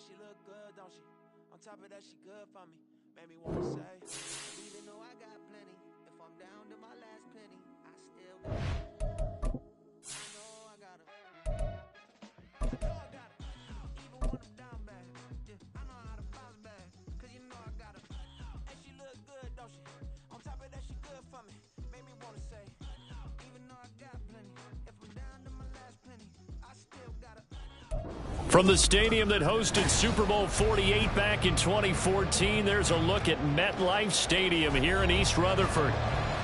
she look good, don't she? On top of that, she good for me. Made me wanna say, even though I got plenty, if I'm down to my last penny, I still got it. I know I got it. I know I got it. Even when I'm down bad, yeah, I know how to bounce back. Cause you know I got it. And she look good, don't she? On top of that, she good for me. Made me wanna say, even though I got plenty, if I'm down to my last penny, I still got it. From the stadium that hosted Super Bowl 48 back in 2014, there's a look at MetLife Stadium here in East Rutherford.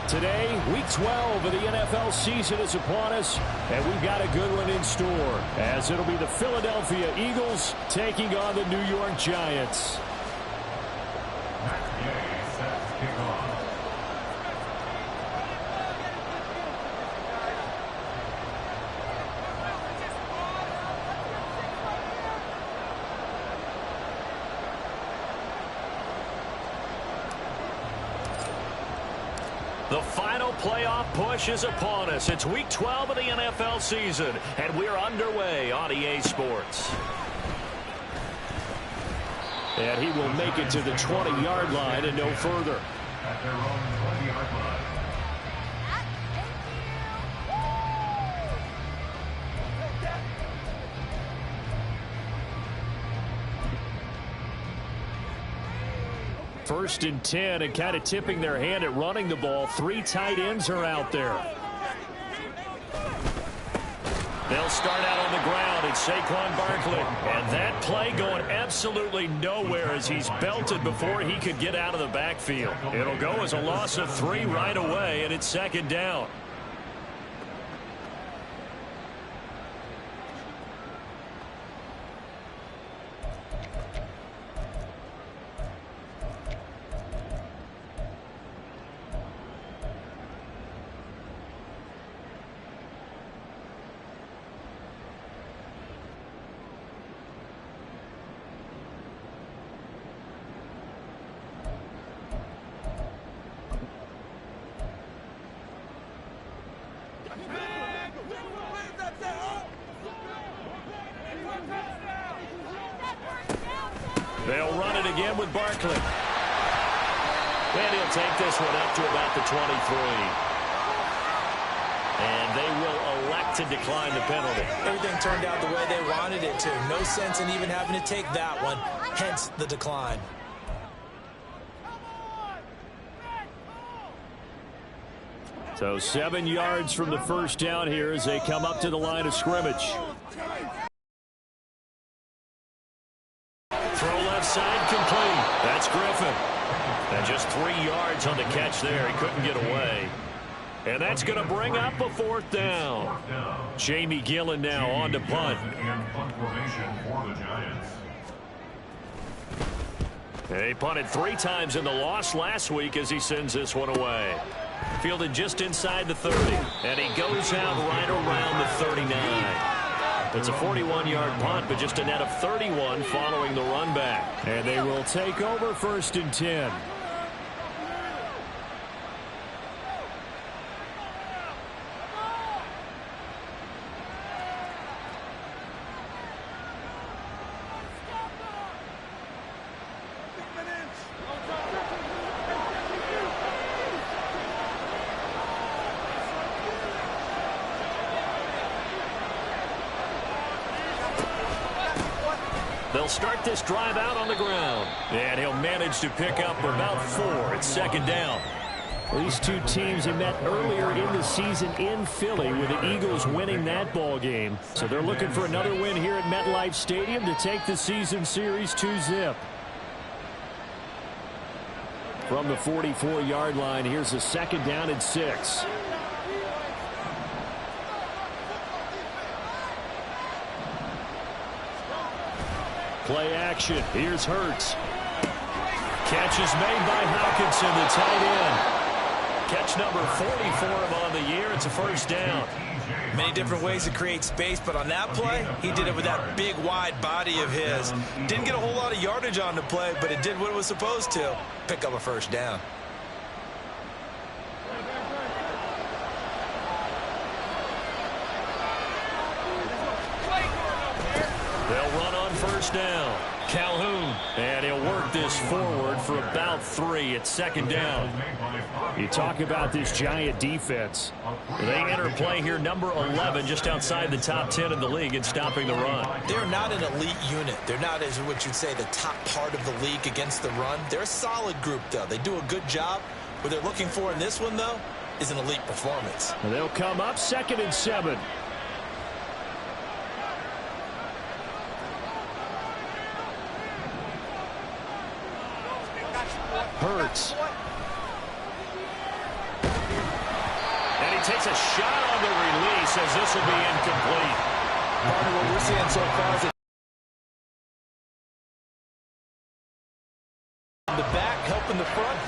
Today, Week 12 of the NFL season is upon us, and we've got a good one in store, as it'll be the Philadelphia Eagles taking on the New York Giants. The final playoff push is upon us. It's Week 12 of the NFL season, and we're underway on EA Sports. And he will make it to the 20-yard line and no further. At their own 20-yard line. First and 10, and kind of tipping their hand at running the ball. 3 tight ends are out there. They'll start out on the ground. It's Saquon Barkley. And that play going absolutely nowhere as he's belted before he could get out of the backfield. It'll go as a loss of 3 right away, and it's second down. They'll run it again with Barkley. And he'll take this one up to about the 23. And they will elect to decline the penalty. Everything turned out the way they wanted it to. No sense in even having to take that one, hence the decline. So 7 yards from the first down here as they come up to the line of scrimmage. Throw left side complete. That's Griffin. And just 3 yards on the catch there. He couldn't get away. And that's going to bring up a 4th down. Jamie Gillen now on to punt. They punted 3 times in the loss last week as he sends this one away. Fielded just inside the 30. And he goes out right around the 39. It's a 41-yard punt, but just a net of 31 following the run back. And they will take over 1st and 10. They'll start this drive out on the ground. And he'll manage to pick up about 4. It's second down. These two teams have met earlier in the season in Philly with the Eagles winning that ball game. So they're looking for another win here at MetLife Stadium to take the season series 2-zip. From the 44-yard line, here's a second down and 6. Play action. Here's Hurts. Catch is made by Hawkinson, the tight end. Catch number 40 for him on the year. It's a first down. Many different ways to create space, but on that play, he did it with that big, wide body of his. Didn't get a whole lot of yardage on the play, but it did what it was supposed to. Pick up a first down. They'll run on first down. Calhoun, and he'll work this forward for about 3 at second down. You talk about this Giant defense. They enter play here, number 11, just outside the top 10 in the league in stopping the run. They're not an elite unit. They're not, as what you'd say, the top part of the league against the run. They're a solid group, though. They do a good job. What they're looking for in this one, though, is an elite performance. And they'll come up 2nd and 7. Hurts. And he takes a shot on the release as this will be incomplete. Part of what we're seeing so far is the back helping the front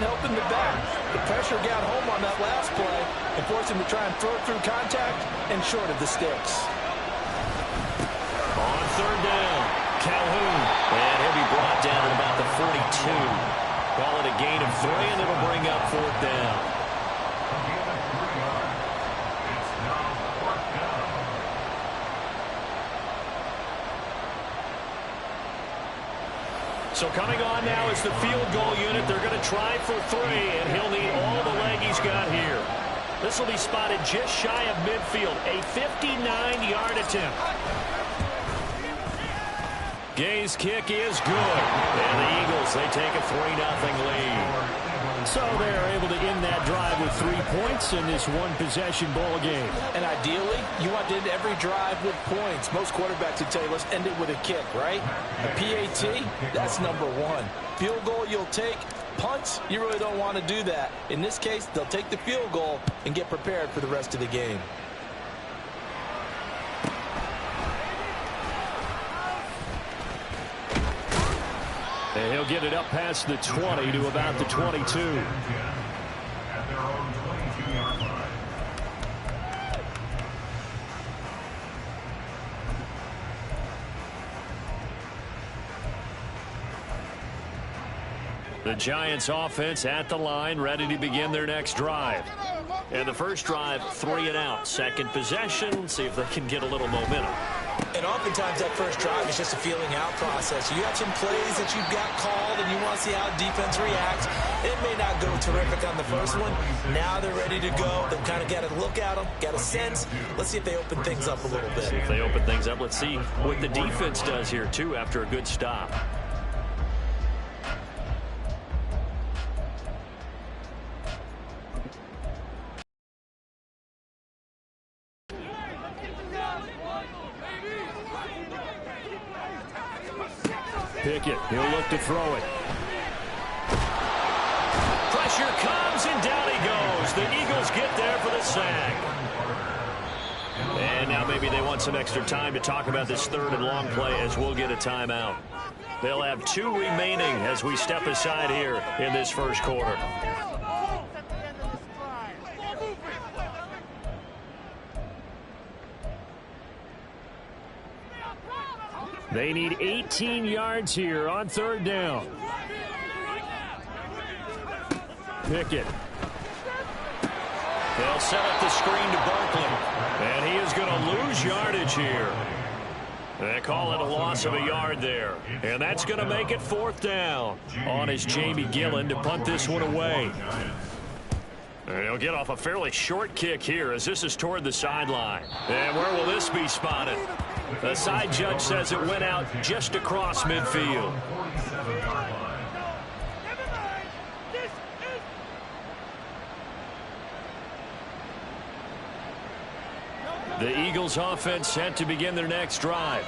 helping the back. The pressure got home on that last play and forced him to try and throw it through contact and short of the sticks. On 3rd down, Calhoun. And he'll be brought down at about the 42. Call it a gain of 3, and it'll bring up 4th down. So coming on now is the field goal unit. They're going to try for 3, and he'll need all the leg he's got here. This will be spotted just shy of midfield, a 59-yard attempt. Gay's kick is good, and the Eagles, they take a 3-0 lead. So they're able to end that drive with 3 points in this one-possession ball game. And ideally, you want to end every drive with points. Most quarterbacks would tell you, let's end it with a kick, right? A PAT, that's number 1. Field goal you'll take. Punts, you really don't want to do that. In this case, they'll take the field goal and get prepared for the rest of the game. And he'll get it up past the 20 to about the 22. At their own 22-yard line. The Giants offense at the line, ready to begin their next drive. And the first drive, 3 and out. Second possession, see if they can get a little momentum. And oftentimes that first drive is just a feeling out process. You have some plays that you've got called and you want to see how defense reacts. It may not go terrific on the first one. Now they're ready to go. They've kind of got to look at them, got a sense. Let's see if they open things up a little bit. See if they open things up. Let's see what the defense does here, too, after a good stop. Pickett, he'll look to throw it. Pressure comes, and down he goes. The Eagles get there for the sack. And now maybe they want some extra time to talk about this 3rd and long play as we'll get a timeout. They'll have 2 remaining as we step aside here in this first quarter. They need 18 yards here on 3rd down. Pickett. They'll set up the screen to Barkley. And he is going to lose yardage here. They call it a loss of a yard there. And that's going to make it 4th down. On is Jamie Gillen to punt this one away. And he'll get off a fairly short kick here as this is toward the sideline. And where will this be spotted? The side judge says it went out just across midfield. The Eagles offense set to begin their next drive.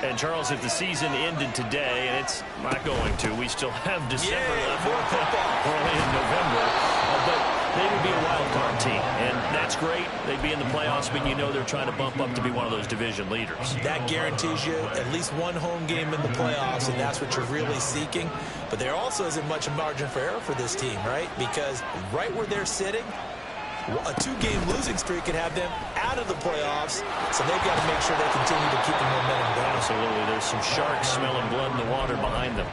And Charles, if the season ended today, and it's not going to, we still have December left, early in November, but they would be a wild card team, and that's great. They'd be in the playoffs, but you know they're trying to bump up to be one of those division leaders. That guarantees you at least one home game in the playoffs, and that's what you're really seeking. But there also isn't much margin for error for this team, right? Because right where they're sitting, a 2-game losing streak could have them out of the playoffs, so they've got to make sure they continue to keep the momentum going. Absolutely. There's some sharks smelling blood in the water behind them.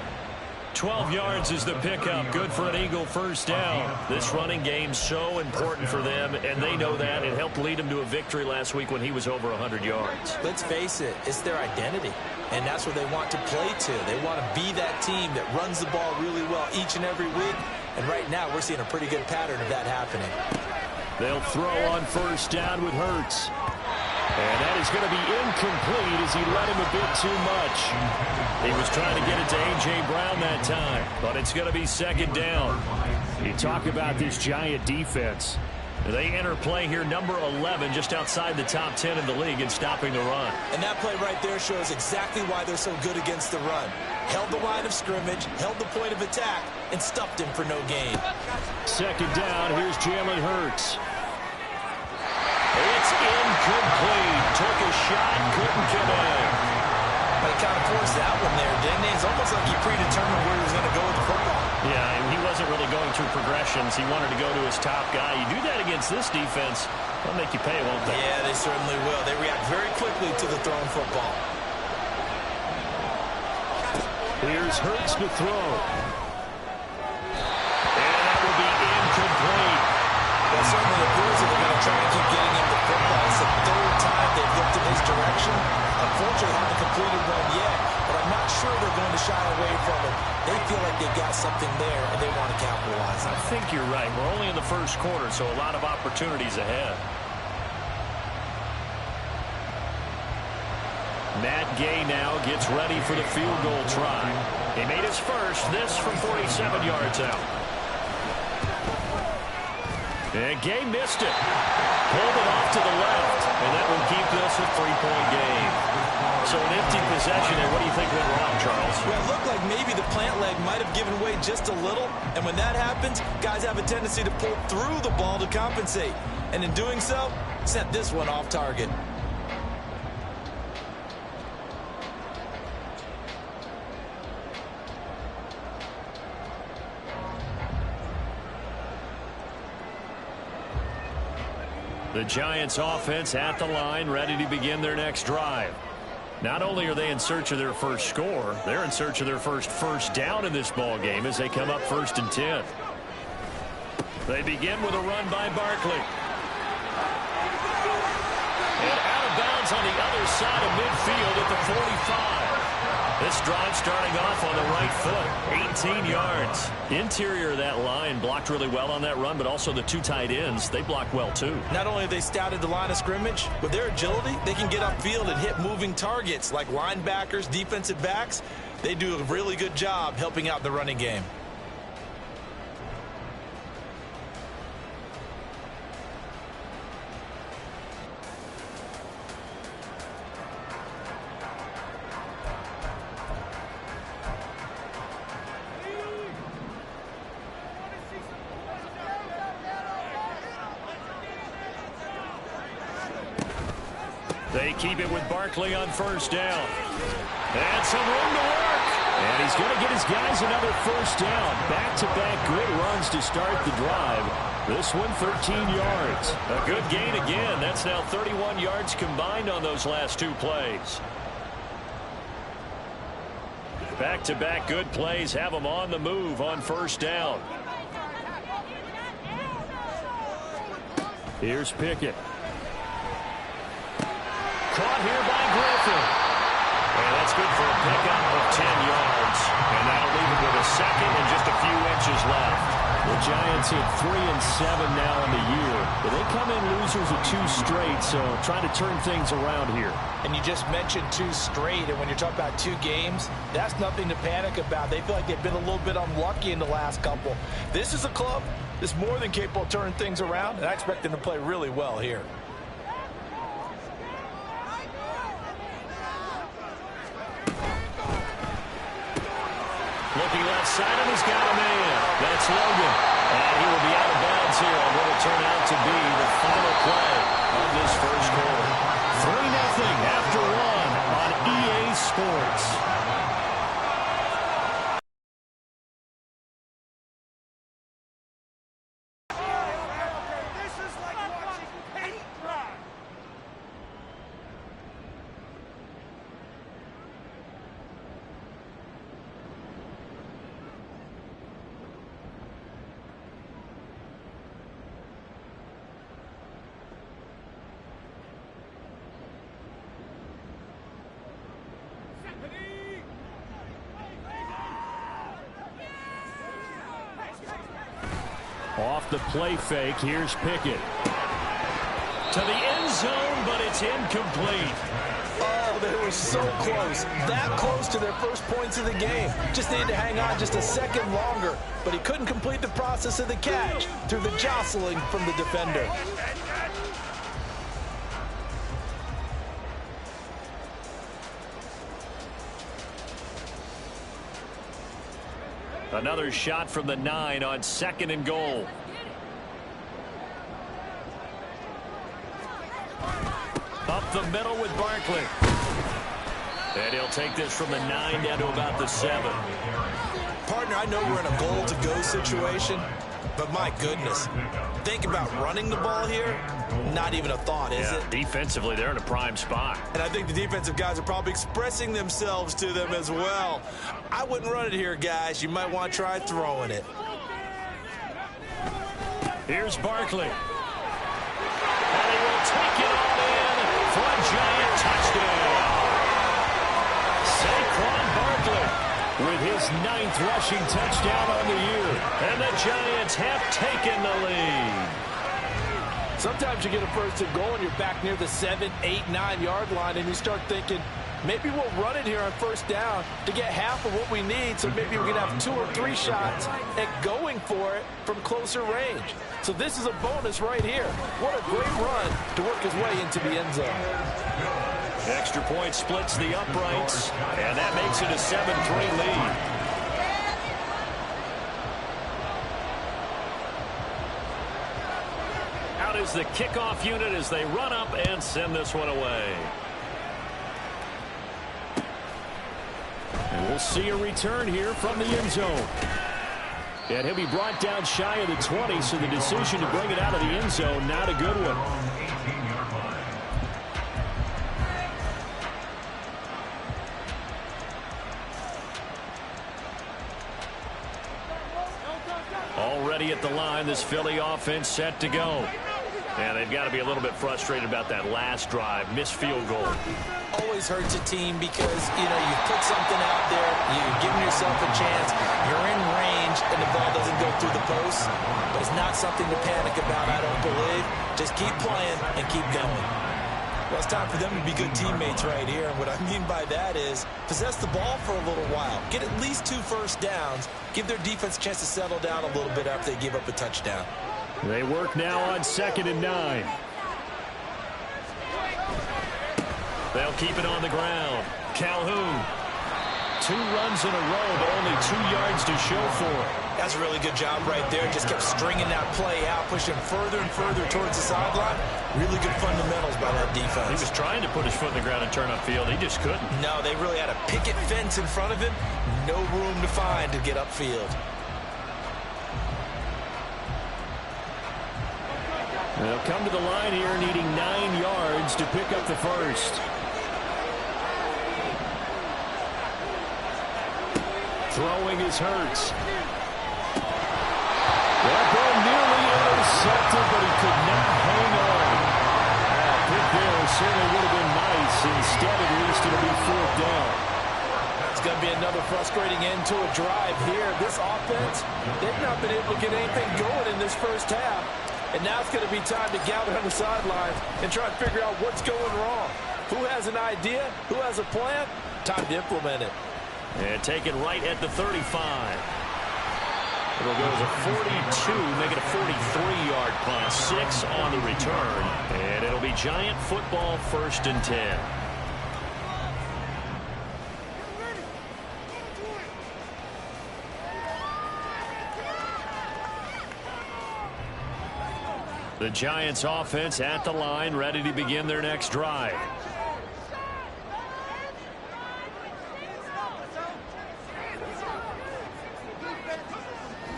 12 yards is the pickup. Good for an Eagle first down. This running game's so important for them, and they know that. It helped lead them to a victory last week when he was over 100 yards. Let's face it, it's their identity, and that's what they want to play to. They want to be that team that runs the ball really well each and every week, and right now we're seeing a pretty good pattern of that happening. They'll throw on first down with Hurts. And that is going to be incomplete as he led him a bit too much. He was trying to get it to A.J. Brown that time, but it's going to be second down. You talk about this Giant defense. They enter play here, number 11, just outside the top 10 in the league in stopping the run. And that play right there shows exactly why they're so good against the run. Held the line of scrimmage, held the point of attack, and stuffed him for no gain. Second down, here's Jalen Hurts. It's incomplete. Took a shot, couldn't get in. But he kind of forced that one there, didn't he? It's almost like he predetermined where he was going to go with the football. Yeah, and he wasn't really going through progressions. He wanted to go to his top guy. You do that against this defense, they'll make you pay, won't they? Yeah, they certainly will. They react very quickly to the thrown football. Here's Hurts to throw. And that will be incomplete. Well, certainly appears that they're going to try to keep getting him the football. It's the third time they've looked in his direction. Unfortunately, haven't completed one yet, but I'm not sure they're going to shy away from it. They feel like they've got something there, and they want to capitalize on it. I think you're right. We're only in the first quarter, so a lot of opportunities ahead. Matt Gay now gets ready for the field goal try. He made his first, this from 47 yards out. And Gay missed it. Pulled it off to the left, and that will keep this a 3-point game. So an empty possession, and what do you think went wrong, Charles? Well, it looked like maybe the plant leg might have given way just a little, and when that happens, guys have a tendency to pull through the ball to compensate. And in doing so, sent this one off target. The Giants offense at the line, ready to begin their next drive. Not only are they in search of their first score, they're in search of their first down in this ball game as they come up 1st and 10. They begin with a run by Barkley. And out of bounds on the other side of midfield at the 45. This drive starting off on the right foot, 18 yards. Interior of that line blocked really well on that run, but also the two tight ends, they blocked well too. Not only have they scouted the line of scrimmage, with their agility, they can get upfield and hit moving targets like linebackers, defensive backs. They do a really good job helping out the running game. They keep it with Barkley on first down. And some room to work. And he's going to get his guys another first down. Back-to-back good runs to start the drive. This one 13 yards. A good gain again. That's now 31 yards combined on those last two plays. Back-to-back good plays have them on the move on first down. Here's Pickett. Caught here by Griffin. And that's good for a pickup of 10 yards. And that'll leave it with a second and just a few inches left. The Giants at 3-7 now in the year. But they come in losers of 2 straight, so trying to turn things around here. And you just mentioned 2 straight, and when you're talking about 2 games, that's nothing to panic about. They feel like they've been a little bit unlucky in the last couple. This is a club that's more than capable of turning things around, and I expect them to play really well here. Looking left side, and he's got a man. That's Logan. And he will be out of bounds here on what will turn out to be the final play of this first quarter. 3-0 after 1 on EA Sports. Off the play fake, here's Pickett. To the end zone, but it's incomplete. Oh, they were so close. That close to their first points of the game. Just needed to hang on just a second longer. But he couldn't complete the process of the catch through the jostling from the defender. Another shot from the 9 on 2nd and goal. Up the middle with Barkley. And he'll take this from the 9 down to about the 7. Partner, I know we're in a goal-to-go situation, but my goodness, think about running the ball here. Not even a thought, is it? Defensively, they're in a prime spot. And I think the defensive guys are probably expressing themselves to them as well. I wouldn't run it here, guys. You might want to try throwing it. Here's Barkley. And he will take it all in for a giant touchdown. Saquon Barkley with his 9th rushing touchdown on the year. And the Giants have taken the lead. Sometimes you get a first and goal and you're back near the 7, 8, 9-yard line and you start thinking, maybe we'll run it here on first down to get half of what we need, so maybe we can have 2 or 3 shots at going for it from closer range. So this is a bonus right here. What a great run to work his way into the end zone. Extra point splits the uprights, and that makes it a 7-3 lead. Out is the kickoff unit as they run up and send this one away. And we'll see a return here from the end zone. And he'll be brought down shy of the 20, so the decision to bring it out of the end zone, not a good one. Already at the line, this Philly offense set to go. And they've got to be a little bit frustrated about that last drive, missed field goal. Always hurts a team because, you put something out there, you're giving yourself a chance, you're in range, and the ball doesn't go through the post. But it's not something to panic about, I don't believe. Just keep playing and keep going. Well, it's time for them to be good teammates right here. And what I mean by that is possess the ball for a little while. Get at least 2 first downs. Give their defense a chance to settle down a little bit after they give up a touchdown. They work now on 2nd and 9. They'll keep it on the ground. Calhoun. 2 runs in a row, but only 2 yards to show for it. That's a really good job right there. Just kept stringing that play out, pushing further and further towards the sideline. Really good fundamentals by that defense. He was trying to put his foot in the ground and turn upfield. He just couldn't. No, they really had a picket fence in front of him. No room to find to get upfield. They'll come to the line here needing 9 yards to pick up the first. Throwing is Hurts. That ball nearly intercepted, but he could not hang on. Pick there certainly would have been nice. Instead, at least it'll be 4th down. It's going to be another frustrating end to a drive here. This offense, they've not been able to get anything going in this first half. And now it's going to be time to gather on the sidelines and try and figure out what's going wrong. Who has an idea? Who has a plan? Time to implement it. And taken right at the 35. It'll go as a 42, make it a 43-yard punt. 6 on the return. And it'll be Giant football 1st and 10. The Giants offense at the line, ready to begin their next drive.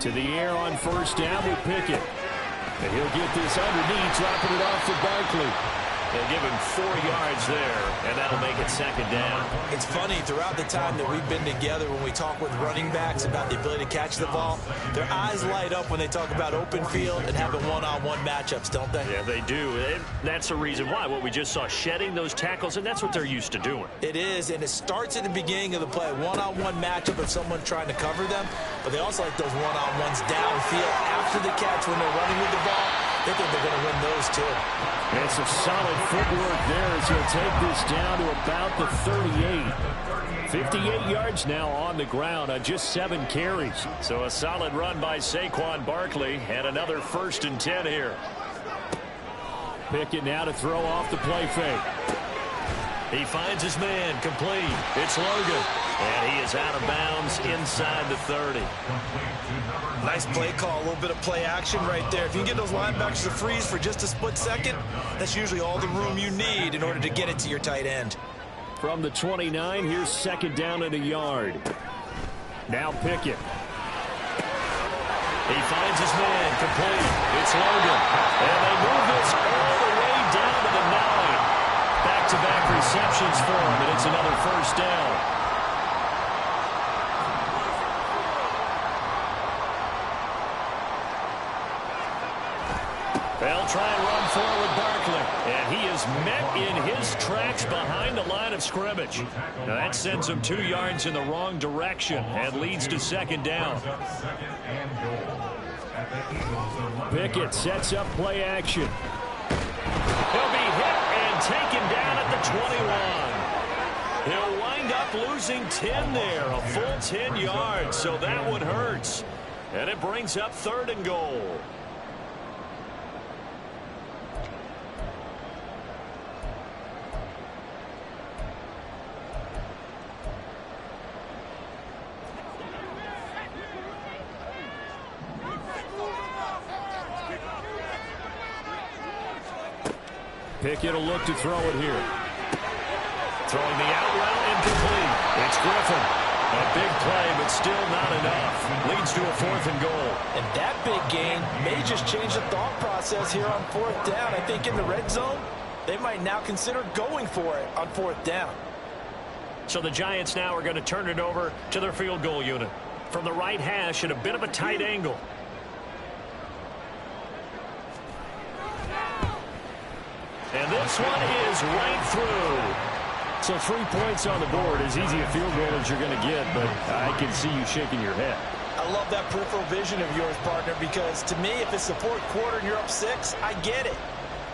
To the air on 1st down with Pickett. And he'll get this underneath, dropping it off to Barkley. They'll give him 4 yards there, and that'll make it second down. It's funny, throughout the time that we've been together, when we talk with running backs about the ability to catch the ball, their eyes light up when they talk about open field and having one-on-one matchups, don't they? Yeah, they do. And that's the reason why. What we just saw, shedding those tackles, and that's what they're used to doing. It is, and it starts at the beginning of the play. One-on-one matchup of someone trying to cover them, but they also like those one-on-ones downfield after the catch when they're running with the ball. They think they're going to win those, too. And some solid footwork there as he'll take this down to about the 38. 58 yards now on the ground on just 7 carries. So a solid run by Saquon Barkley and another 1st and 10 here. Pickett now to throw off the play fake. He finds his man, complete. It's Logan. And he is out of bounds inside the 30. Nice play call, a little bit of play action right there. If you can get those linebackers to freeze for just a split second, that's usually all the room you need in order to get it to your tight end. From the 29, here's 2nd down and a yard. Now Pickett. He finds his man, complete. It's Logan. And they move this all the way down to the 9. Back-to-back receptions for him, and it's another 1st down. They'll try and run forward Barkley. And he is met in his tracks behind the line of scrimmage. Now that sends him 2 yards in the wrong direction and leads to 2nd down. Pickett sets up play action. He'll be hit and taken down at the 21. He'll wind up losing 10 there, a full 10 yards, so that one hurts. And it brings up 3rd and goal. Pickett will look to throw it here. Throwing the out route incomplete. It's Griffin. A big play, but still not enough. Leads to a 4th and goal. And that big gain may just change the thought process here on 4th down. I think in the red zone, they might now consider going for it on 4th down. So the Giants now are going to turn it over to their field goal unit. From the right hash at a bit of a tight angle. And this one is right through. So 3 points on the board, as easy a field goal as you're going to get, but I can see you shaking your head. I love that peripheral vision of yours, partner, because to me, if it's the 4th quarter and you're up 6, I get it.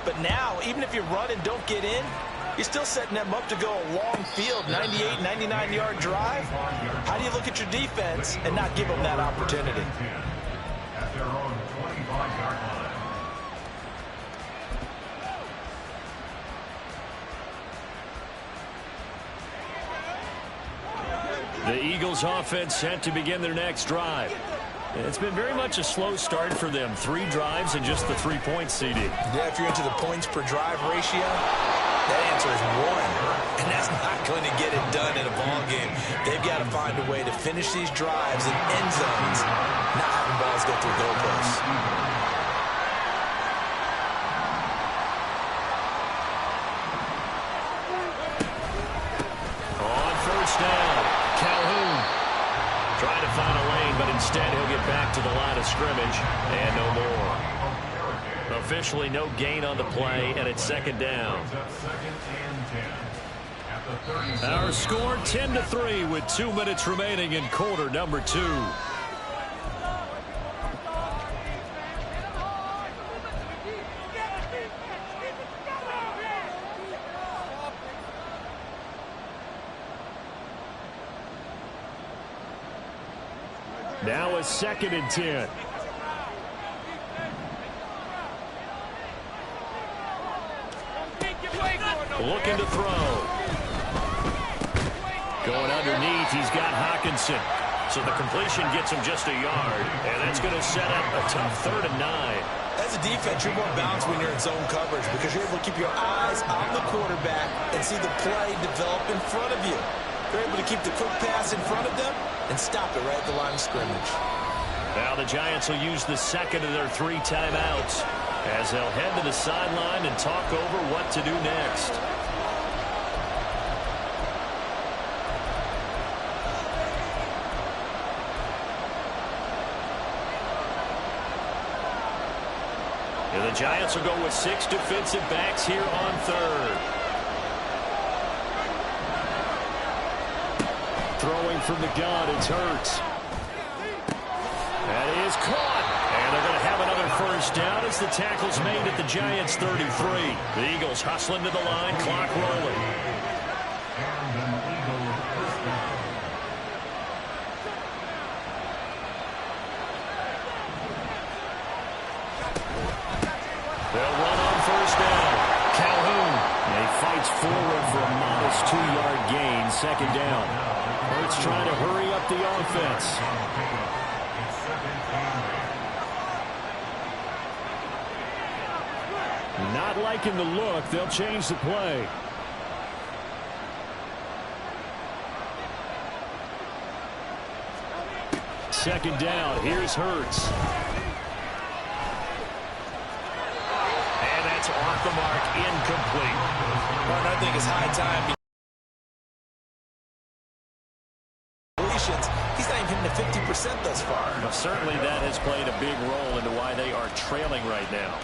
But now, even if you run and don't get in, you're still setting them up to go a long field, 98, 99-yard drive. How do you look at your defense and not give them that opportunity? At their own 25-yard line. The Eagles offense set to begin their next drive. It's been very much a slow start for them. 3 drives and just the 3-point CD. Yeah, if you're into the points per drive ratio, that answer is 1. And that's not going to get it done in a ball game. They've got to find a way to finish these drives in end zones, not having balls go through goalposts. Down. Calhoun trying to find a lane, but instead he'll get back to the line of scrimmage and no more. Officially no gain on the play, and it's 2nd down. Our score 10-3 with 2 minutes remaining in quarter number 2. Now a 2nd and 10. Looking to throw. Going underneath, he's got Hockenson. So the completion gets him just a yard, and that's going to set up a tough 3rd and 9. As a defense, you're more balanced when you're in zone coverage because you're able to keep your eyes on the quarterback and see the play develop in front of you. You're able to keep the quick pass in front of them and stop it right at the line of scrimmage. Now the Giants will use the 2nd of their 3 timeouts. as they'll head to the sideline and talk over what to do next. And the Giants will go with 6 defensive backs here on third. Throwing from the gun, it's Hurts. That is caught. And they're going to have another first down as the tackle's made at the Giants' 33. The Eagles hustling to the line, clock rolling. They'll run on first down. Calhoun. And he fights forward for a modest 2-yard gain, second down. Hurts trying to hurry up the offense. Not liking the look. They'll change the play. Second down. Here's Hurts. And that's off the mark. Incomplete. Well, I think it's high time. He's not even hitting the 50% thus far. Well, certainly that has played a big role into why they are trailing right now.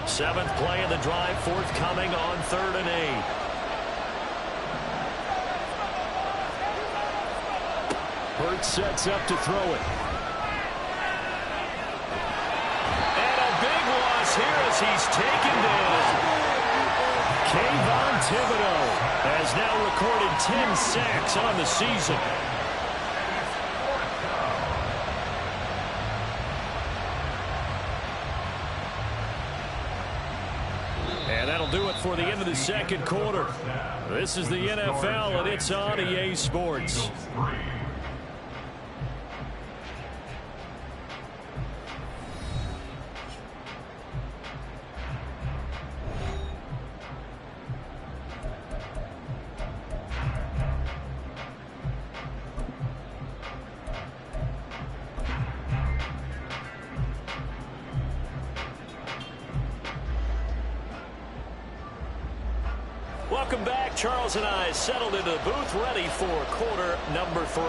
Seventh play of the drive, forthcoming on 3rd and 8. Hurts sets up to throw it. And a big loss here as he's taken down. Kayvon Thibodeau has now recorded 10 sacks on the season. And that'll do it for the end of the second quarter. This is the NFL, and it's on EA Sports. Welcome back. Charles and I settled into the booth, ready for quarter number 3.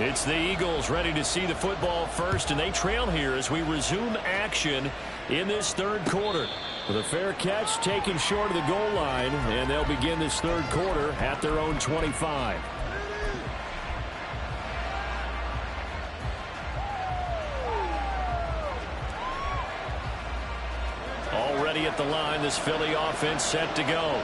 It's the Eagles ready to see the football first, and they trail here as we resume action in this third quarter. With a fair catch taken short of the goal line, and they'll begin this third quarter at their own 25. Already at the line, this Philly offense set to go.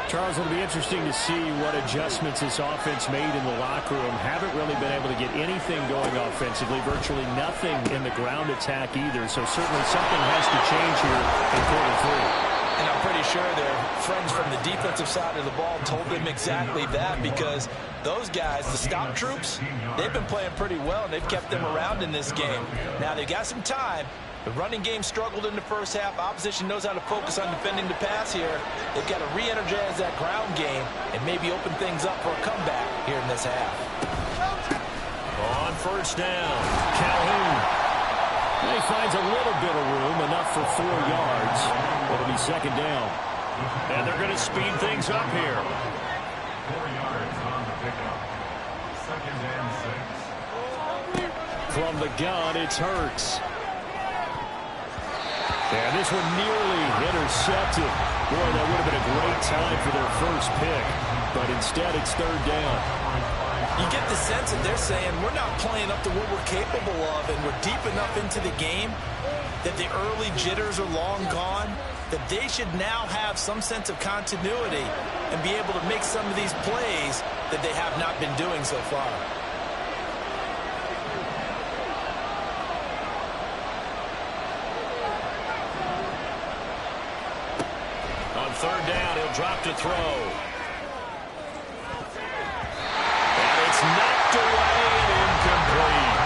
Charles, it'll be interesting to see what adjustments this offense made in the locker room. Haven't really been able to get anything going offensively, virtually nothing in the ground attack either. So certainly something has to change here in quarter 3. And I'm pretty sure their friends from the defensive side of the ball told them exactly that, because those guys, the stop troops, they've been playing pretty well, and they've kept them around in this game. Now they've got some time. The running game struggled in the first half. Opposition knows how to focus on defending the pass here. They've got to re-energize that ground game and maybe open things up for a comeback here in this half. On first down, Calhoun. And he finds a little bit of room, enough for 4 yards. It'll be second down. And they're going to speed things up here. 4 yards on the pickup. Second and 6. From the gun, it's Hurts. And this one nearly intercepted. Boy, that would have been a great time for their first pick. But instead, it's third down. You get the sense that they're saying we're not playing up to what we're capable of, and we're deep enough into the game that the early jitters are long gone, that they should now have some sense of continuity and be able to make some of these plays that they have not been doing so far. Third down, he'll drop to throw. And it's knocked away and incomplete.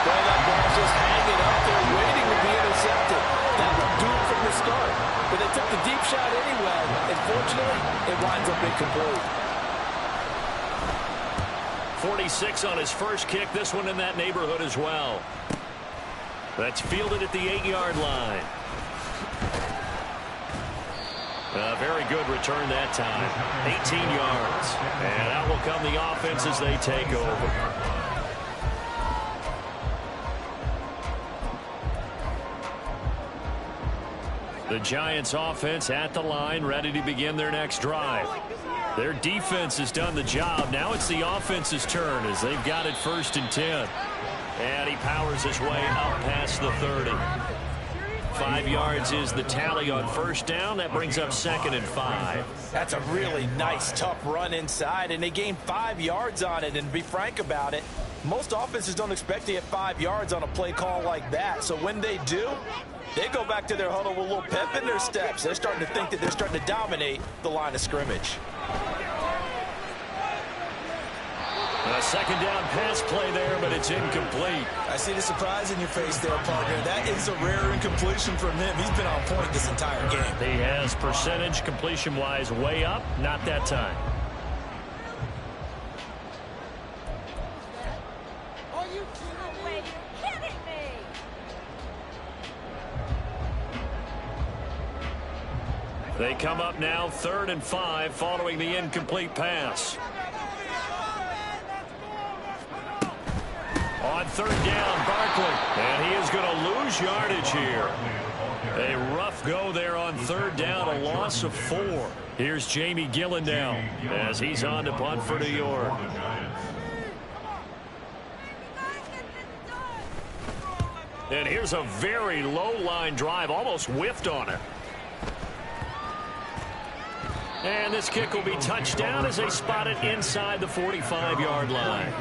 Well, that ball's just hanging up there waiting to be intercepted. That would do it from the start. but they took the deep shot anyway. Unfortunately, it winds up incomplete. 46 on his first kick. This one in that neighborhood as well. That's fielded at the 8-yard line. A very good return that time. 18 yards. And out will come the offense as they take over. The Giants offense at the line, ready to begin their next drive. Their defense has done the job. Now it's the offense's turn as they've got it 1st and 10. And he powers his way up past the 30. 5 yards is the tally on 1st down. That brings up 2nd and 5. That's a really nice, tough run inside, and they gained 5 yards on it. And to be frank about it, most offenses don't expect to get 5 yards on a play call like that. So when they do, they go back to their huddle with a little pep in their steps. They're starting to think that they're starting to dominate the line of scrimmage. A 2nd down pass play there, but it's incomplete. I see the surprise in your face there, partner. That is a rare incompletion from him. He's been on point this entire game. He has percentage completion-wise way up. Not that time. Are you kidding me? They come up now 3rd and 5 following the incomplete pass. On 3rd down, Barkley. And he is going to lose yardage here. A rough go there on 3rd down, a loss of 4. Here's Jamie Gillen now as he's on to punt for New York. And here's a very low line drive, almost whiffed on it. And this kick will be touched down as they spot it inside the 45-yard line.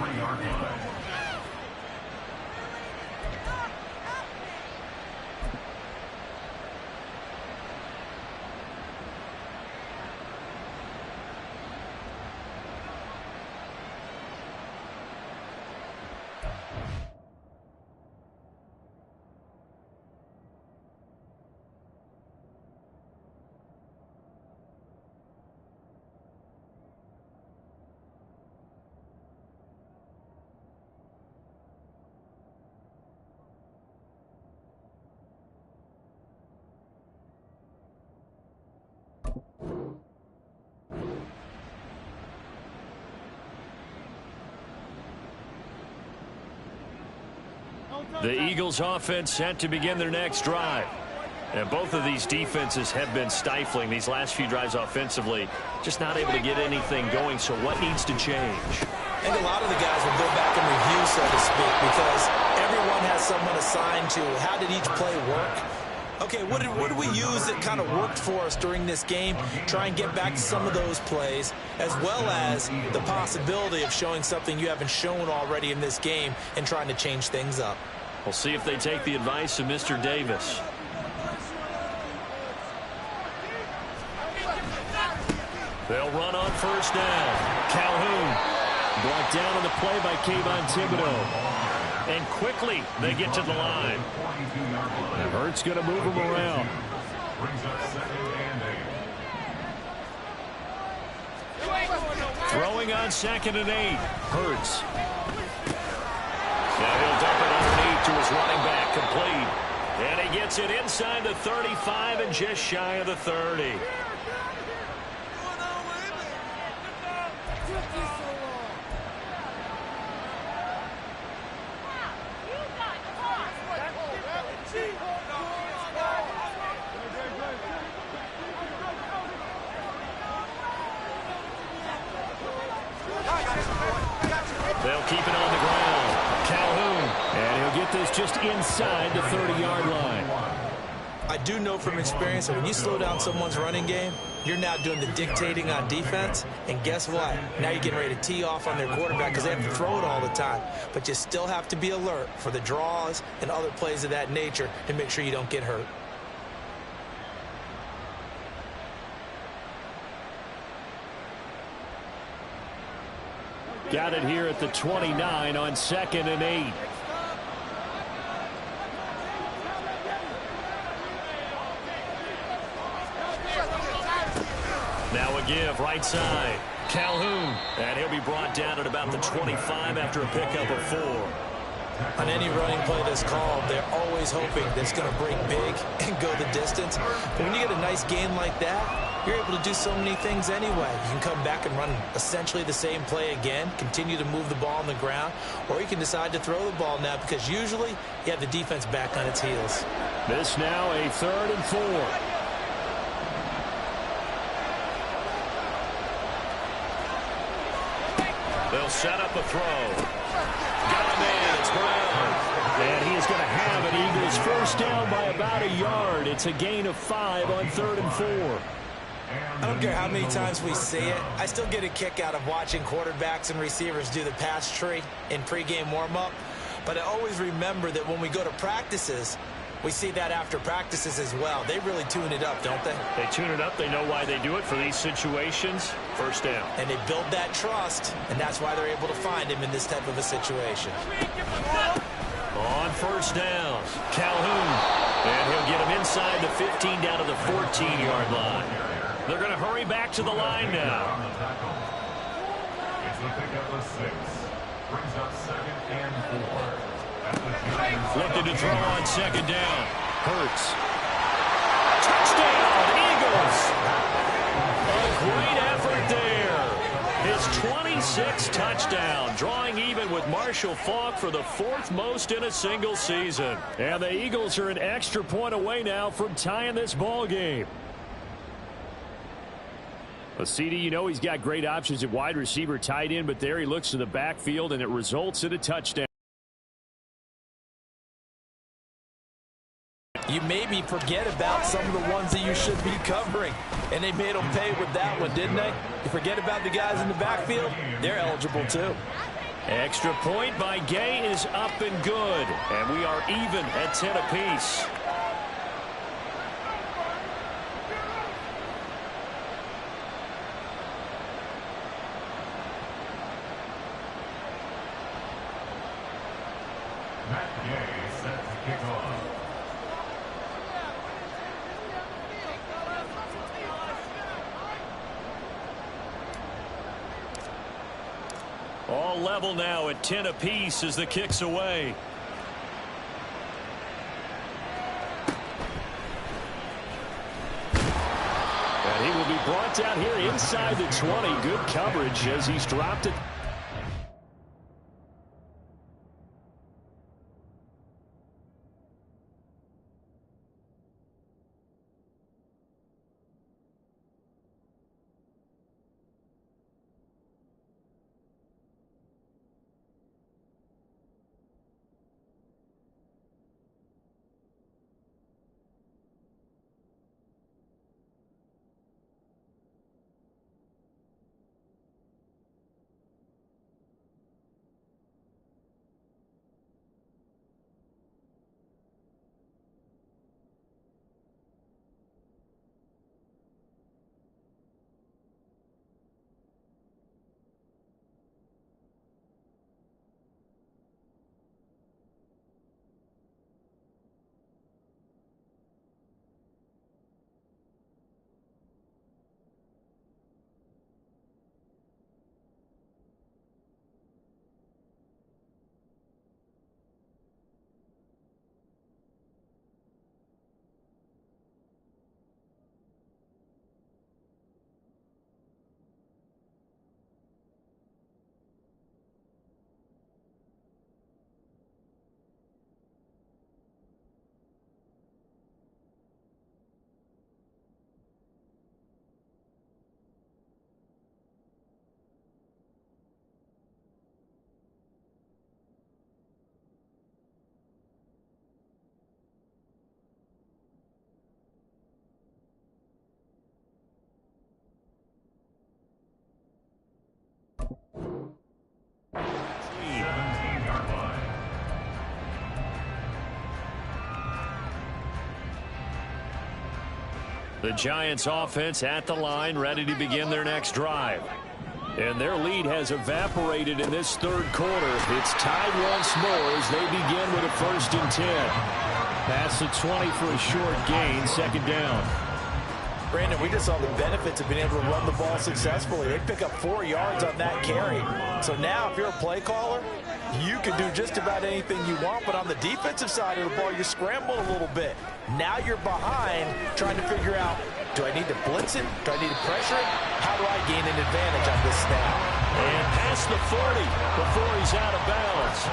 The Eagles offense set to begin their next drive. And both of these defenses have been stifling these last few drives offensively. Just not able to get anything going. So what needs to change? I think a lot of the guys will go back and review, so to speak, because everyone has someone assigned to how did each play work. Okay, what did we use that kind of worked for us during this game? Try and get back to some of those plays, as well as the possibility of showing something you haven't shown already in this game and trying to change things up. We'll see if they take the advice of Mr. Davis. They'll run on 1st down. Calhoun brought down on the play by Kayvon Thibodeau. And quickly they get to the line. And Hurts going to move him around. Throwing on 2nd and 8. Hurts. Now he'll dump it underneath to his running back, complete. And he gets it inside the 35 and just shy of the 30. They'll keep it on the ground. Calhoun, and he'll get this just inside the 30-yard line. I do know from experience that when you slow down someone's running game, you're now doing the dictating on defense. And guess what? Now you're getting ready to tee off on their quarterback because they have to throw it all the time. But you still have to be alert for the draws and other plays of that nature to make sure you don't get hurt. Got it here at the 29 on 2nd and 8. Now a give, right side. Calhoun. And he'll be brought down at about the 25 after a pickup of 4. On any running play that's called, they're always hoping that it's going to break big and go the distance. But when you get a nice gain like that, you're able to do so many things anyway. You can come back and run essentially the same play again, continue to move the ball on the ground, or you can decide to throw the ball now because usually you have the defense back on its heels. This now a 3rd and 4. They'll set up a throw. Got a man. It's Brown. And he is going to have an Eagles first down by about a yard. It's a gain of 5 on 3rd and 4. I don't care how many times we see it. I still get a kick out of watching quarterbacks and receivers do the pass tree in pregame warm-up. But I always remember that when we go to practices, we see that after practices as well. They really tune it up, don't they? They tune it up. They know why they do it for these situations. First down. And they build that trust, and that's why they're able to find him in this type of a situation. On first down, Calhoun. And he'll get him inside the 15 down to the 14-yard line. They're going to hurry back to the line now. It's the pickup of 6. Brings up 2nd and 4. Looking to throw on 2nd down. Hurts. Touchdown, Eagles. A great effort there. His 26th touchdown, drawing even with Marshall Faulk for the 4th most in a single season. And the Eagles are an extra point away now from tying this ball game. A CD, you know he's got great options at wide receiver, tight end, but there he looks to the backfield, and it results in a touchdown. You maybe forget about some of the ones that you should be covering. And they made them pay with that one, didn't they? You forget about the guys in the backfield, they're eligible too. Extra point by Gay is up and good. And we are even at 10 apiece. Matt Gay set to kick off. All level now at 10 apiece as the kick's away. And he will be brought down here inside the 20. Good coverage as he's dropped it. The Giants offense at the line, ready to begin their next drive. And their lead has evaporated in this 3rd quarter. It's tied once more as they begin with a 1st and 10. Pass the 20 for a short gain, 2nd down. Brandon, we just saw the benefits of being able to run the ball successfully. They pick up 4 yards on that carry. So now if you're a play caller, you can do just about anything you want, but on the defensive side of the ball, you scramble a little bit. Now you're behind trying to figure out, do I need to blitz it? Do I need to pressure it? How do I gain an advantage on this snap? And past the 40 before he's out of bounds.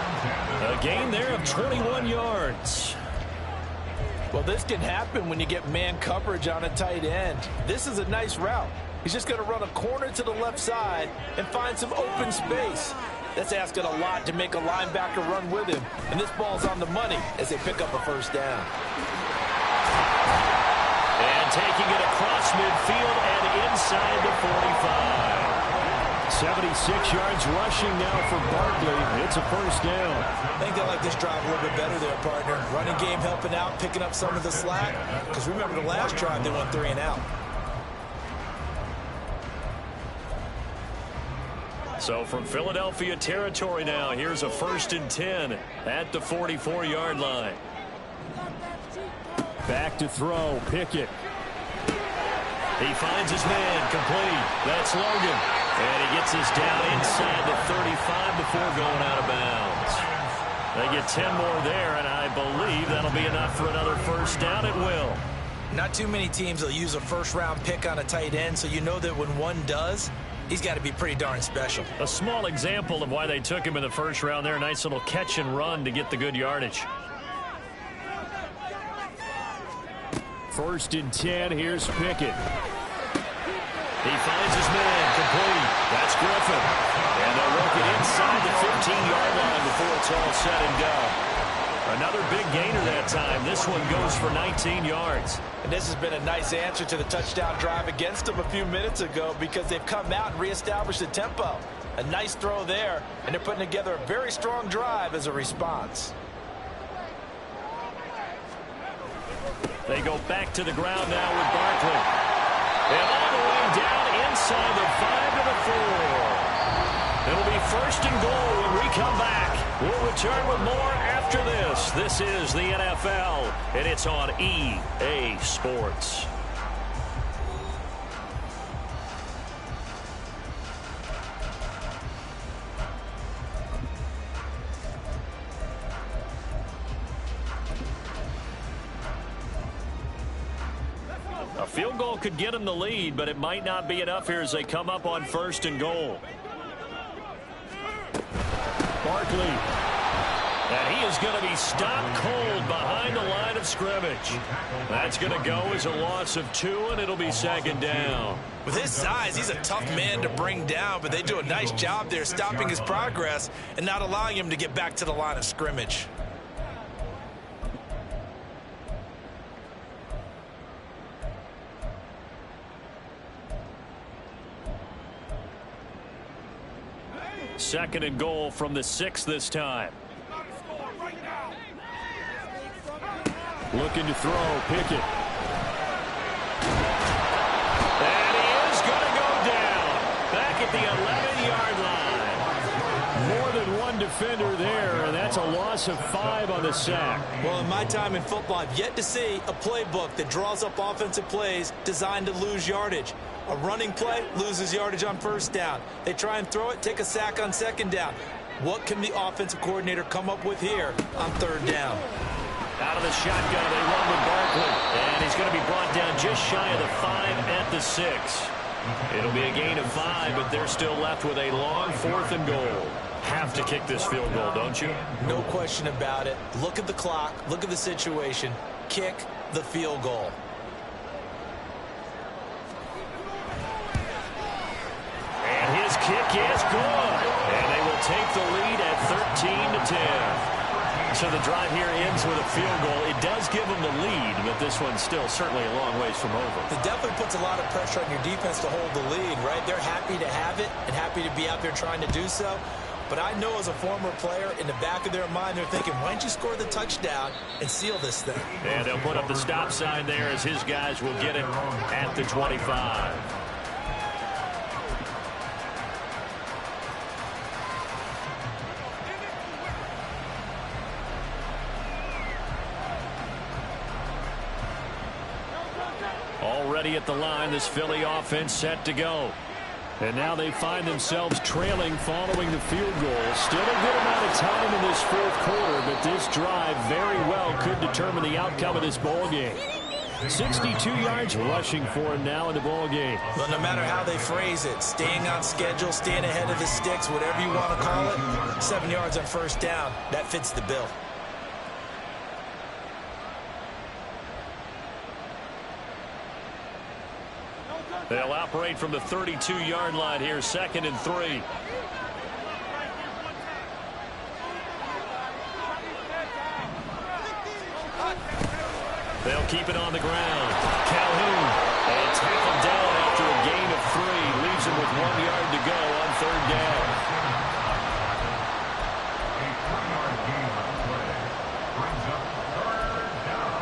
A gain there of 21 yards. Well, this can happen when you get man coverage on a tight end. This is a nice route. He's just going to run a corner to the left side and find some open space. That's asking a lot to make a linebacker run with him. And this ball's on the money as they pick up a first down. And taking it across midfield and inside the 45. 76 yards rushing now for Barkley. It's a first down. I think they like this drive a little bit better there, partner. Running game helping out, picking up some of the slack. Because remember the last drive, they went 3 and out. So from Philadelphia territory now, here's a 1st and 10 at the 44-yard line. Back to throw, Pickett. He finds his man, complete. That's Logan. And he gets us down inside the 35 before going out of bounds. They get 10 more there, and I believe that'll be enough for another first down. It will. Not too many teams will use a first-round pick on a tight end, so you know that when one does, he's got to be pretty darn special. A small example of why they took him in the first round there. Nice little catch and run to get the good yardage. 1st and 10. Here's Pickett. He finds his man, complete. That's Griffin. And they'll work it inside the 15-yard line before it's all said and done. Another big gainer that time. This one goes for 19 yards. And this has been a nice answer to the touchdown drive against them a few minutes ago because they've come out and reestablished the tempo. A nice throw there, and they're putting together a very strong drive as a response. They go back to the ground now with Barkley. And all the way down inside the 5 to the 4. It'll be 1st and goal when we come back. We'll return with more after this. This is the NFL, and it's on EA Sports. A field goal could get them the lead, but it might not be enough here as they come up on 1st and goal. Barkley. And he is going to be stopped cold behind the line of scrimmage. That's going to go as a loss of 2, and it'll be 2nd down. With his size, he's a tough man to bring down, but they do a nice job there stopping his progress and not allowing him to get back to the line of scrimmage. Second and goal from the 6 this time. Looking to throw, Pickett. And he is going to go down. Back at the 11-yard line. More than one defender there, and that's a loss of 5 on the sack. Well, in my time in football, I've yet to see a playbook that draws up offensive plays designed to lose yardage. A running play loses yardage on 1st down. They try and throw it, take a sack on 2nd down. What can the offensive coordinator come up with here on 3rd down? Out of the shotgun, they run with Barkley. And he's going to be brought down just shy of the 5 at the 6. It'll be a gain of 5, but they're still left with a long 4th and goal. Have to kick this field goal, don't you? No question about it. Look at the clock. Look at the situation. Kick the field goal. And his kick is good. And they will take the lead at 13-10. So the drive here ends with a field goal. It does give them the lead, but this one's still certainly a long ways from over. It definitely puts a lot of pressure on your defense to hold the lead, right? They're happy to have it and happy to be out there trying to do so. But I know as a former player, in the back of their mind, they're thinking, why don't you score the touchdown and seal this thing? And they'll put up the stop sign there as his guys will get it at the 25. ready at the line. This Philly offense set to go. And now they find themselves trailing following the field goal. Still a good amount of time in this fourth quarter, but this drive very well could determine the outcome of this ball game. 62 yards rushing for him now in the ball game. Well, no matter how they phrase it, staying on schedule, staying ahead of the sticks, whatever you want to call it, 7 yards on first down, that fits the bill. They'll operate from the 32-yard line here, 2nd and 3. They'll keep it on the ground. Calhoun, and tackled down after a gain of 3. Leaves him with 1 yard to go on 3rd down. A 3-yard gain on the play brings up 3rd down.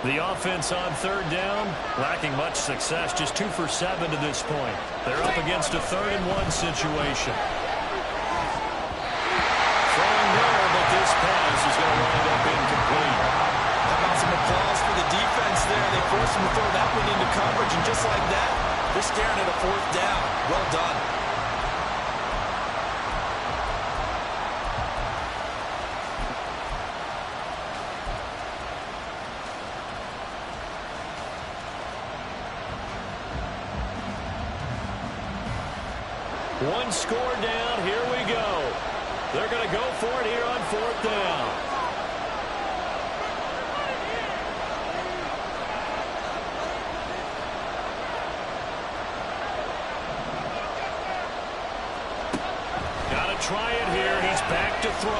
The offense on 3rd down, lacking much success, just 2 for 7 to this point. They're up against a 3rd and 1 situation. Throwing there, but this pass is going to wind up incomplete. How about some applause for the defense there? They forced him to throw that one into coverage, and just like that, they're staring at a 4th down. Well done. One score down. Here we go. They're going to go for it here on 4th down. Got to try it here. He's back to throw.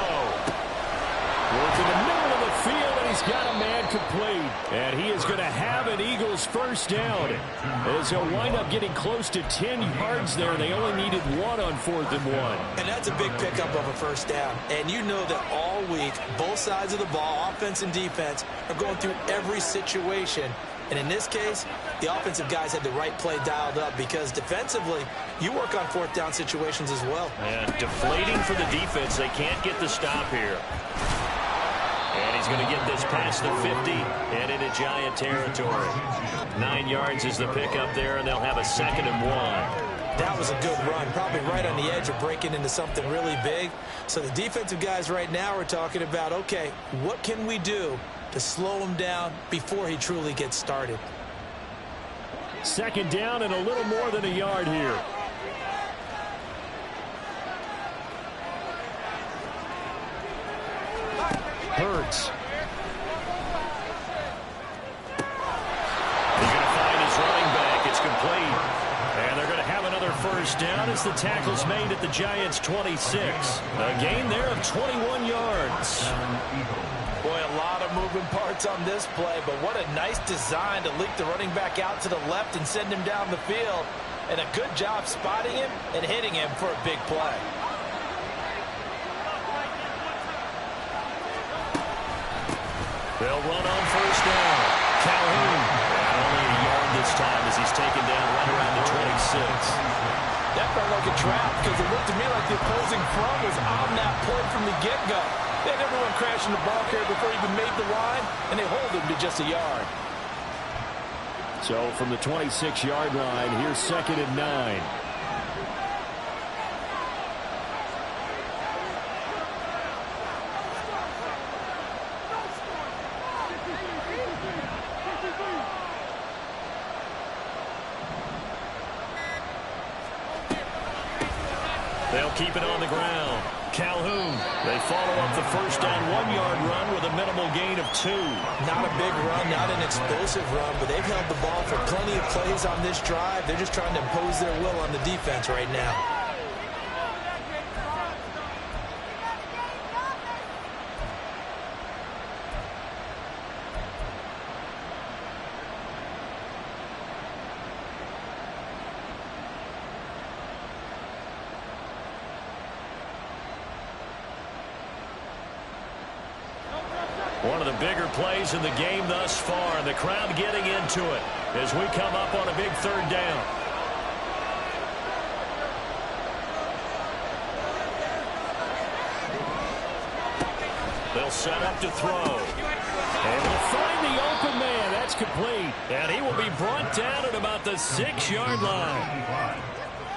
Working the middle of the field, and he's got a man complete. And he is going to have an Eagles first down. As he'll wind up getting close to 10 yards there. They only needed 1 on 4th and 1. And that's a big pickup of a first down. And you know that all week, both sides of the ball, offense and defense, are going through every situation. And in this case, the offensive guys had the right play dialed up because defensively, you work on 4th down situations as well. And deflating for the defense. They can't get the stop here. And he's going to get this past the 50 and into Giant territory. 9 yards is the pickup there, and they'll have a 2nd and 1. That was a good run, probably right on the edge of breaking into something really big. So the defensive guys right now are talking about, okay, what can we do to slow him down before he truly gets started? 2nd down and a little more than a yard here. Hurts. He's going to find his running back. It's complete. And they're going to have another first down as the tackle's made at the Giants' 26. A gain there of 21 yards. Boy, a lot of moving parts on this play, but what a nice design to leak the running back out to the left and send him down the field. And a good job spotting him and hitting him for a big play. They'll run on first down. Calhoun. Only a yard this time as he's taken down right around the 26. That felt like a trap because it looked to me like the opposing front was on that play from the get-go. They had everyone crashing the ball carrier before he even made the line, and they hold him to just a yard. So from the 26-yard line, here's 2nd and 9. They'll keep it on the ground. Calhoun. They follow up the first down 1-yard run with a minimal gain of 2. Not a big run, not an explosive run, but they've held the ball for plenty of plays on this drive. They're just trying to impose their will on the defense right now. One of the bigger plays in the game thus far, and the crowd getting into it as we come up on a big third down. They'll set up to throw. Able to find the open man. That's complete. And he will be brought down at about the 6-yard line.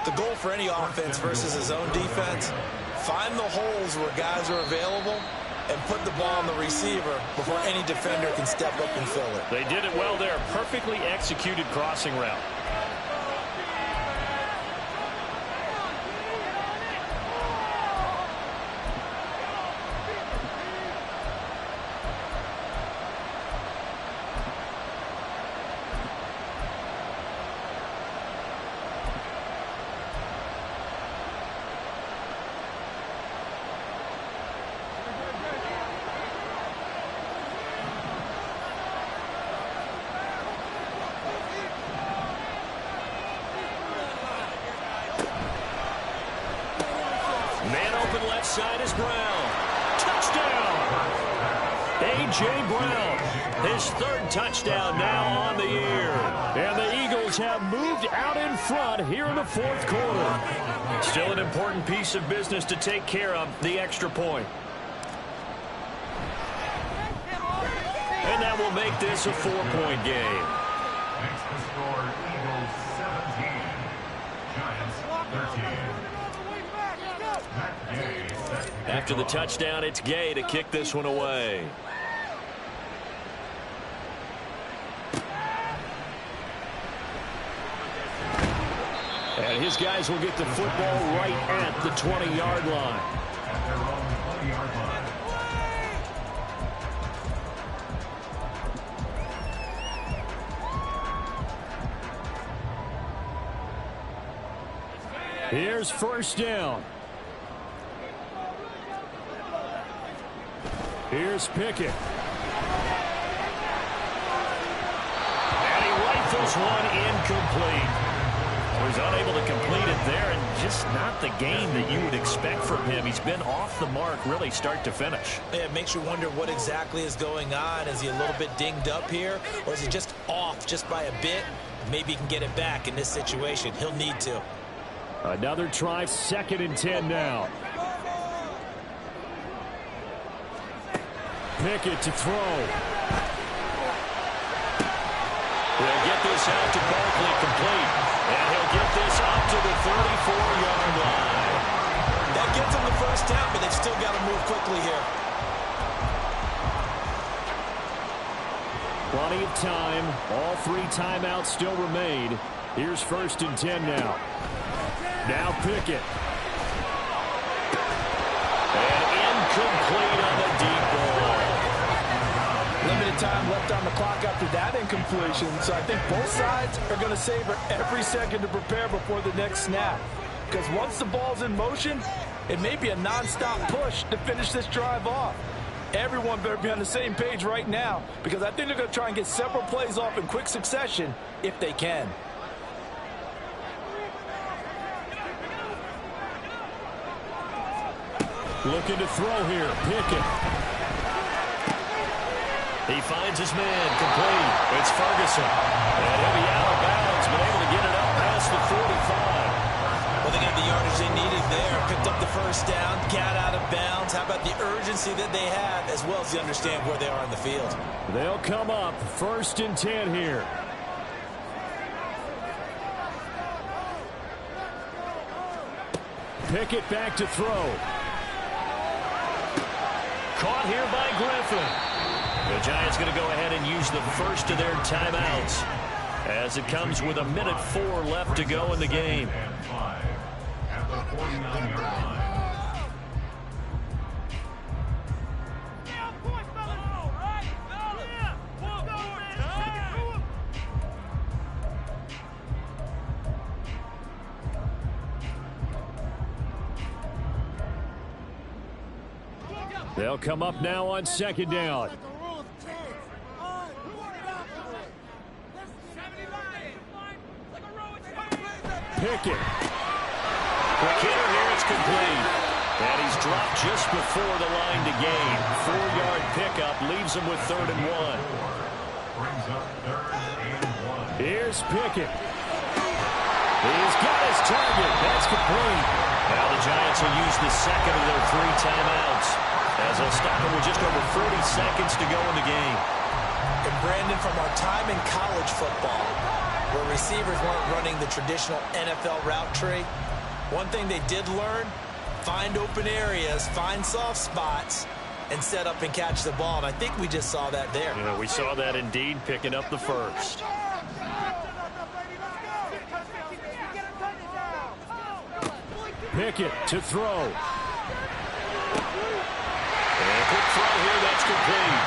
The goal for any offense versus his own defense, find the holes where guys are available and put the ball on the receiver before any defender can step up and fill it. They did it well there. Perfectly executed crossing route. Left side is Brown. Touchdown! A.J. Brown, his third touchdown now on the year. And the Eagles have moved out in front here in the fourth quarter. Still an important piece of business to take care of, the extra point. And that will make this a 4-point game. Makes the score Eagles 17, Giants 13. After the touchdown, it's Gay to kick this one away. And his guys will get the football right at the 20-yard line. At their own 20-yard line. Here's first down. Here's Pickett. And he rifles one incomplete. He's unable to complete it there, and just not the game that you would expect from him. He's been off the mark really start to finish. Yeah, it makes you wonder what exactly is going on. Is he a little bit dinged up here, or is he just off just by a bit? Maybe he can get it back in this situation. He'll need to. Another try, 2nd and 10 now. Pickett to throw. He'll get this out to Barkley, complete. And he'll get this up to the 34-yard line. That gets him the first down, but they've still got to move quickly here. Plenty of time. All 3 timeouts still remain. Here's 1st and 10 now. Now Pickett. And incomplete on the deep ball. Limited time left on the clock after that incompletion, so I think both sides are going to savor every second to prepare before the next snap. Because once the ball's in motion, it may be a non-stop push to finish this drive off. Everyone better be on the same page right now, because I think they're going to try and get several plays off in quick succession if they can. Looking to throw here. Pickett. He finds his man. Complete. It's Ferguson. And he'll be out of bounds, but able to get it up past the 45. Well, they got the yardage they needed there. Picked up the first down. Got out of bounds. How about the urgency that they have, as well as they understand where they are on the field? They'll come up 1st and 10 here. Pickett back to throw. Caught here by Griffin. The Giants going to go ahead and use the first of their timeouts as it comes with 1:04 left to go in the game. At the 49-yard line. They'll come up now on 2nd down. Pickett. Quick hitter here, it's complete. And he's dropped just before the line to gain. 4-yard pickup leaves him with 3rd and 1. Brings up 3rd and 1. Here's Pickett. He's got his target. That's complete. Now the Giants will use the second of their 3 timeouts as they'll stop it with just over 30 seconds to go in the game. And Brandon, from our time in college football, where receivers weren't running the traditional NFL route tree, one thing they did learn: find open areas, find soft spots, and set up and catch the ball. And I think we just saw that there. Yeah, we saw that indeed, picking up the first. Pickett to throw. And a quick throw here, that's complete.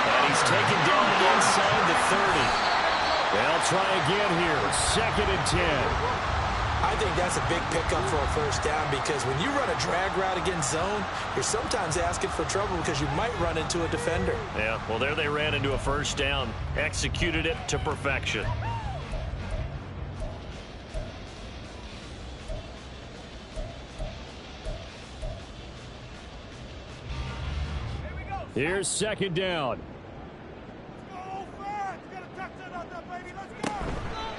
And he's taken down inside the 30. They'll try again here, 2nd and 10. I think that's a big pickup for a first down, because when you run a drag route against zone, you're sometimes asking for trouble because you might run into a defender. Yeah, well, there they ran into a first down, executed it to perfection. Here's 2nd down.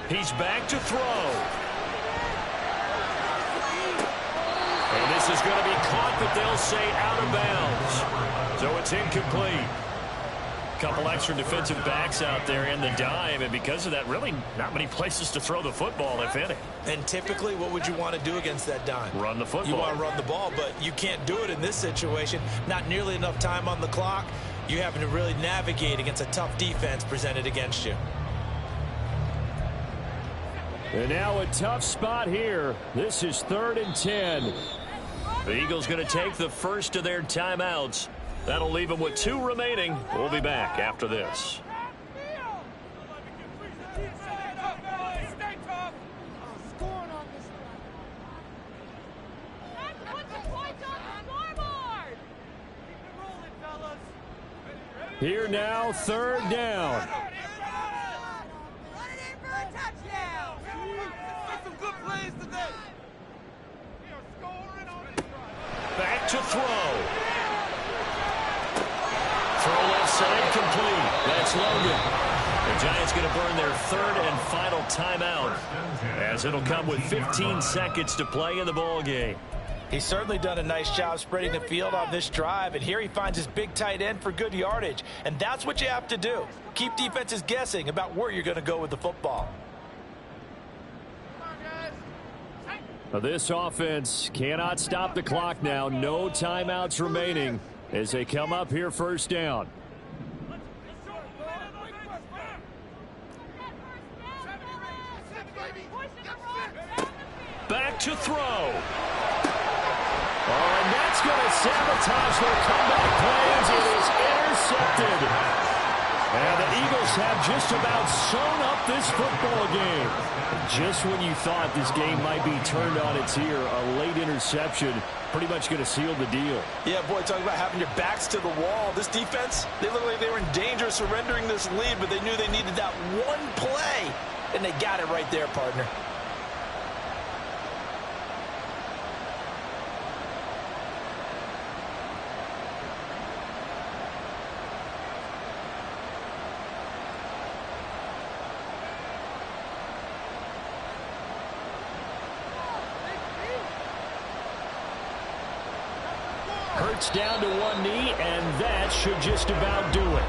He's back to throw. And this is going to be caught, but they'll say out of bounds. So it's incomplete. Couple extra defensive backs out there in the dime, and because of that, really not many places to throw the football, if any. And typically, what would you want to do against that dime? Run the football. You want to run the ball, but you can't do it in this situation. Not nearly enough time on the clock. You having to really navigate against a tough defense presented against you. And now a tough spot here. This is 3rd and 10. The Eagles going to take the first of their timeouts. That'll leave them with 2 remaining. We'll be back after this. Here now, 3rd down. Back to throw. Throw left side complete. That's Logan. The Giants going to burn their 3rd and final timeout, as it'll come with 15 seconds to play in the ball game. He's certainly done a nice job spreading the field on this drive, and here he finds his big tight end for good yardage. And that's what you have to do. Keep defenses guessing about where you're going to go with the football. This offense cannot stop the clock now. No timeouts remaining as they come up here 1st down. Back to throw. Oh, and that's going to sabotage their comeback plans. It is intercepted. And the Eagles have just about sewn up this football game. Just when you thought this game might be turned on its ear, a late interception pretty much going to seal the deal. Yeah, boy, talking about having your backs to the wall. This defense, they look like they were in danger of surrendering this lead, but they knew they needed that one play, and they got it right there, partner. Hurts down to one knee, and that should just about do it.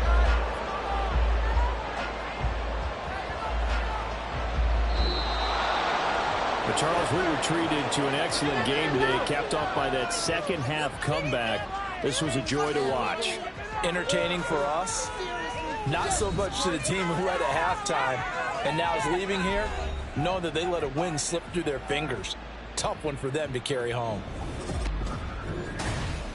But Charles, we were treated to an excellent game today, capped off by that second half comeback. This was a joy to watch. Entertaining for us, not so much to the team who led at halftime and now is leaving here, knowing that they let a win slip through their fingers. Tough one for them to carry home.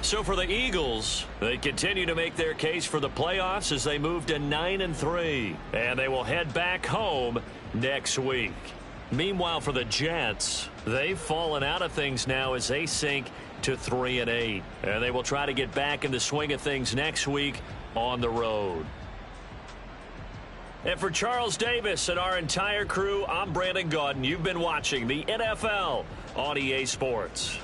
So for the Eagles, they continue to make their case for the playoffs as they move to 9-3, and they will head back home next week. Meanwhile, for the Jets, they've fallen out of things now as they sink to 3-8, and they will try to get back in the swing of things next week on the road. And for Charles Davis and our entire crew, I'm Brandon Gaudin. You've been watching the NFL on EA Sports.